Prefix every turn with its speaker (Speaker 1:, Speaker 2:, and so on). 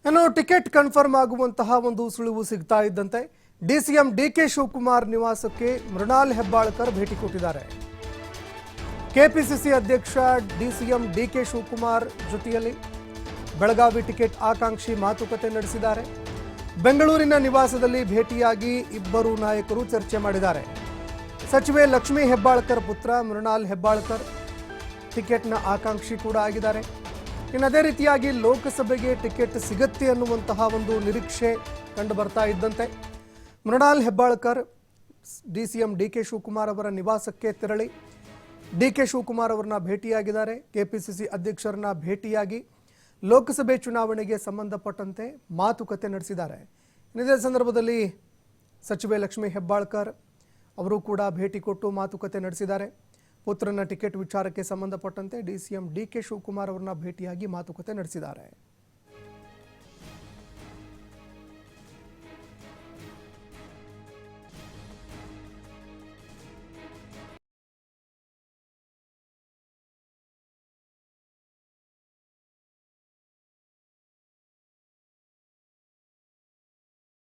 Speaker 1: ಇನ್ನು ticket confirm ಆಗುವಂತಹ ಒಂದು ಸುಳಿವು ಸಿಗ್ತಾ ಇದ್ದಂತೆ ಡಿಸಿಎಂ ಡಿಕೆ ಶಿವಕುಮಾರ್ ನಿವಾಸಕ್ಕೆ ಮೃಣಾಲ್ ಹೆಬ್ಬಾಳ್ಕರ್ ಭೇಟಿ ಕೊಟ್ಟಿದ್ದಾರೆ. ಕೆಪಿಸಿಸಿ ಅಧ್ಯಕ್ಷ ಡಿಸಿಎಂ ಡಿಕೆ ಶಿವಕುಮಾರ್ ಜೊತೆಯಲ್ಲಿ ಬೆಳಗಾವಿ ಟಿಕೆಟ್ ಆಕಾಂಕ್ಷಿ ಮಾತುಕತೆ ನಡೆಸಿದ್ದಾರೆ. ಬೆಂಗಳೂರಿನ ನಿವಾಸದಲ್ಲಿ ಭೇಟಿಯಾಗಿ ಇಬ್ಬರು ನಾಯಕರು ಚರ್ಚೆ ಮಾಡಿದ್ದಾರೆ. ಸಚಿವೆ ಲಕ್ಷ್ಮೀ ಹೆಬ್ಬಾಳ್ಕರ್ ಪುತ್ರ ಮೃಣಾಲ್ ಹೆಬ್ಬಾಳ್ಕರ್ ಟಿಕೆಟ್ನ ಆಕಾಂಕ್ಷಿ ಕೂಡ ಆಗಿದ್ದಾರೆ. ಇನ್ನು ಅದೇ ರೀತಿಯಾಗಿ ಲೋಕಸಭೆಗೆ ಟಿಕೆಟ್ ಸಿಗತ್ತೆ ಅನ್ನುವಂತಹ ಒಂದು ನಿರೀಕ್ಷೆ ಕಂಡು ಬರ್ತಾ ಇದ್ದಂತೆ ಮೃಣಾಲ್ ಹೆಬ್ಬಾಳ್ಕರ್ ಡಿಸಿಎಂ ಡಿಕೆ ಶಿವಕುಮಾರ್ ಅವರ ನಿವಾಸಕ್ಕೆ ತೆರಳಿ ಡಿಕೆ ಶಿವಕುಮಾರ್ ಅವರನ್ನ ಭೇಟಿಯಾಗಿದ್ದಾರೆ. ಕೆಪಿಸಿಸಿ ಅಧ್ಯಕ್ಷರನ್ನ ಭೇಟಿಯಾಗಿ ಲೋಕಸಭೆ ಚುನಾವಣೆಗೆ ಸಂಬಂಧಪಟ್ಟಂತೆ ಮಾತುಕತೆ ನಡೆಸಿದ್ದಾರೆ. ಇದೇ ಸಂದರ್ಭದಲ್ಲಿ ಸಚಿವೆ ಲಕ್ಷ್ಮೀ ಹೆಬ್ಬಾಳ್ಕರ್ ಅವರು ಕೂಡ ಭೇಟಿ ಕೊಟ್ಟು ಮಾತುಕತೆ ನಡೆಸಿದ್ದಾರೆ. ಪುತ್ರನ ಟಿಕೆಟ್ ವಿಚಾರಕ್ಕೆ ಸಂಬಂಧಪಟ್ಟಂತೆ ಡಿಸಿಎಂ ಡಿಕೆ ಶಿವಕುಮಾರ್ ಅವರನ್ನ ಭೇಟಿಯಾಗಿ ಮಾತುಕತೆ ನಡೆಸಿದ್ದಾರೆ.